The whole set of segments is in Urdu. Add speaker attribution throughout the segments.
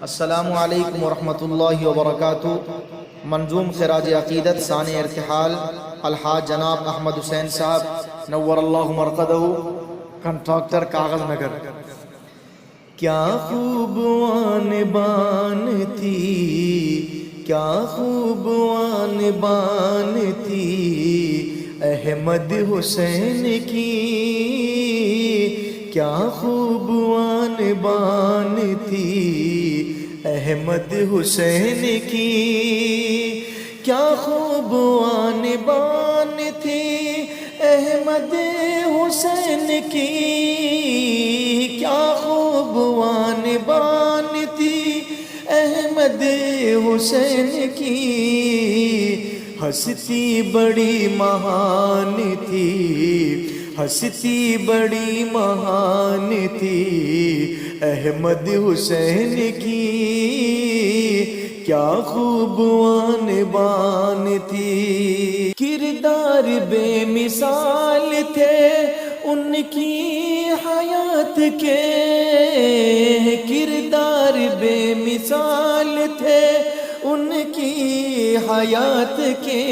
Speaker 1: السلام علیکم ورحمۃ اللہ وبرکاتہ۔ منظوم خراج عقیدت ثانی ارتحال الحاج جناب احمد حسین صاحب نور اللہ مرقدہ، کنٹراکٹر کاغذ نگر۔ کیا خوب آن بان تھی، کیا خوب آن بان تھی احمد حسین کی، کیا خوب آن بان تھی احمد حسین کی، کیا خوب آن بان تھی احمد حسین کی، کیا خوب آن بان تھی احمد حسین کی، ہستی بڑی مہان تھی، ہستی بڑی مہان تھی احمد حسین کی، کیا خوب آن بان تھی۔ کردار بے مثال تھے ان کی حیات کے، کردار بے مثال تھے ان کی حیات کے،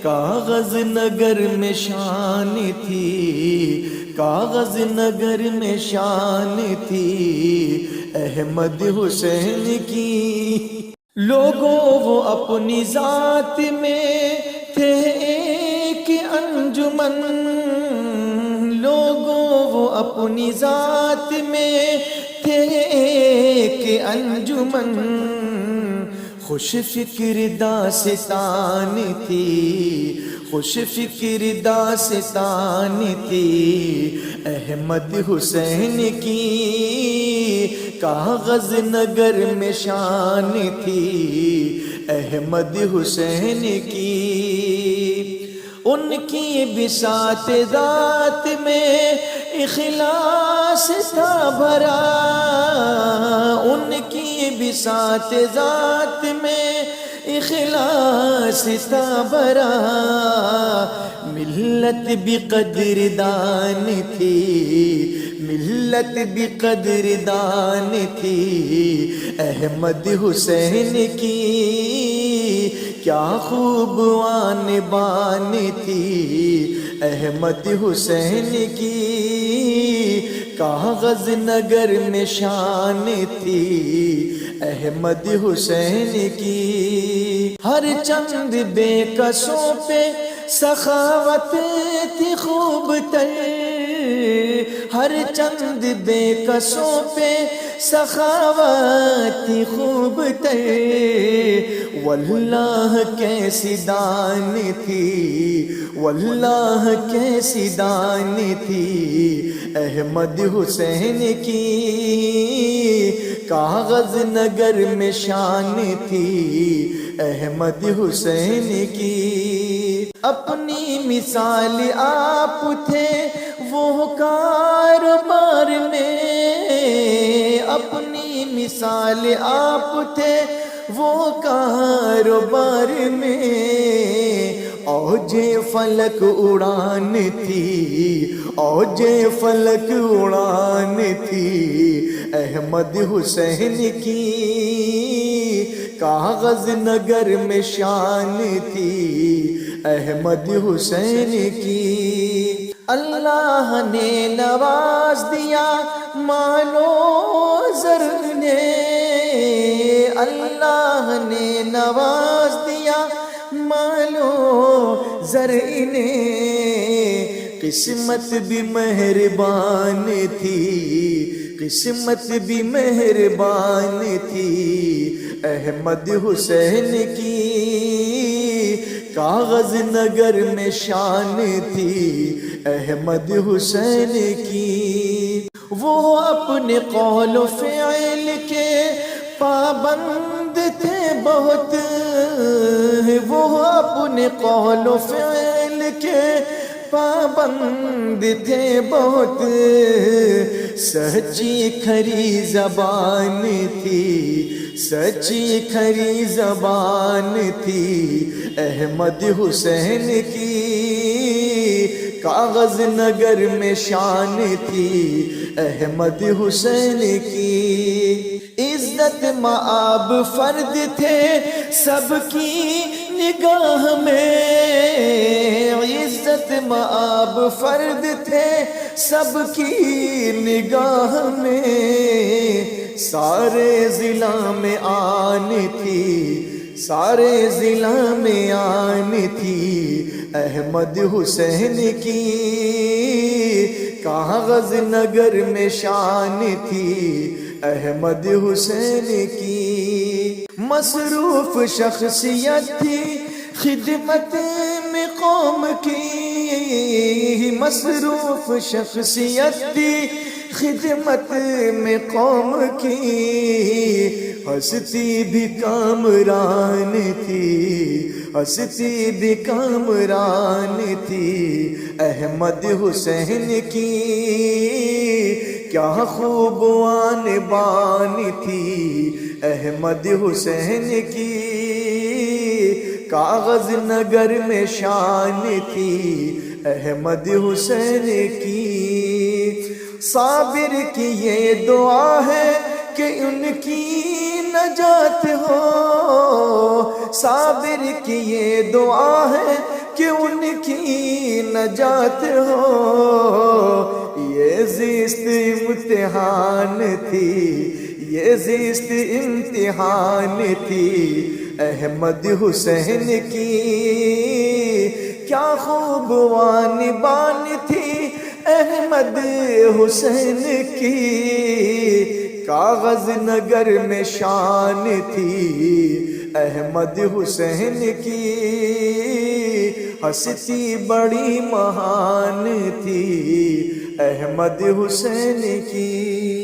Speaker 1: کاغذ نگر میں شان تھی، کاغذ نگر میں شان تھی احمد حسین کی۔ لوگوں وہ اپنی ذات میں تھے ایک انجمن، لوگوں وہ اپنی ذات میں تھے ایک انجمن، خوش فکر داستان تھی، خوش فکر داستان تھی احمد حسین کی، کاغذ نگر میں شان تھی احمد حسین کی، ان کی بساط ذات میں اخلاص تھا بھرا، ان کی بساط ذات میں اخلاص تھا بھرا، ملت بقدر دان تھی، ملت بقدر دان تھی احمد حسین کی، کیا خوب آن بان تھی احمد حسین کی، کاغذ نگر میں شان تھی احمد حسین کی، ہر چند بے کسوں پہ سخاوت تھی خوب تر، ہر چند بے کسوں پہ سخاوت تھی خوب تر، واللہ کیسی دان تھی، واللہ کیسی دان تھی احمد حسین کی، کاغذ نگر میں شان تھی احمد حسین کی، اپنی مثال آپ تھے وہ کاروبار میں، اپنی مثال آپ تھے وہ کاروبار میں، اوج فلک اڑان تھی، اوج فلک اڑان تھی احمد حسین کی، کاغذ نگر میں شان تھی احمد حسین کی، اللہ نے نواز دیا مال و زر نے، اللہ نے نواز دیا مال و زر نے، قسمت بھی مہربان تھی، قسمت بھی مہربان تھی احمد حسین کی، کاغذ نگر میں شان تھی احمد حسین کی، وہ اپنے قول و فعل کے پابند تھے بہت، وہ اپنے قول و فعل کے پابند تھے بہت، سچی کھری زبان تھی، سچی کھری زبان تھی احمد حسین کی، کاغذ نگر میں شان تھی احمد حسین کی، عزت مآب فرد تھے سب کی نگاہ میں، عزت مآب فرد تھے سب کی نگاہ میں، سارے ضلع میں آن تھی، سارے ضلع میں آن تھی احمد حسین کی، کاغذ نگر میں شان تھی احمد حسین کی، مصروف شخصیت تھی خدمت میں قوم کی، مصروف شخصیت تھی خدمت میں قوم کی، ہستی بھی کامران تھی، ہستی بھی کامران تھی احمد حسین کی، کیا خوب آن بان تھی احمد حسین کی، کاغذ نگر میں شان تھی احمد حسین کی، صابر کی یہ دعا ہے کہ ان کی نجات ہو، صابر کی یہ دعا ہے کہ ان کی نجات ہو، یہ زیست امتحان تھی، یہ زیست امتحان تھی احمد حسین کی، کیا خوب وانبان تھی احمد حسین کی، کاغذ نگر میں شان تھی احمد حسین کی، ہستی بڑی مہان تھی احمد حسین کی۔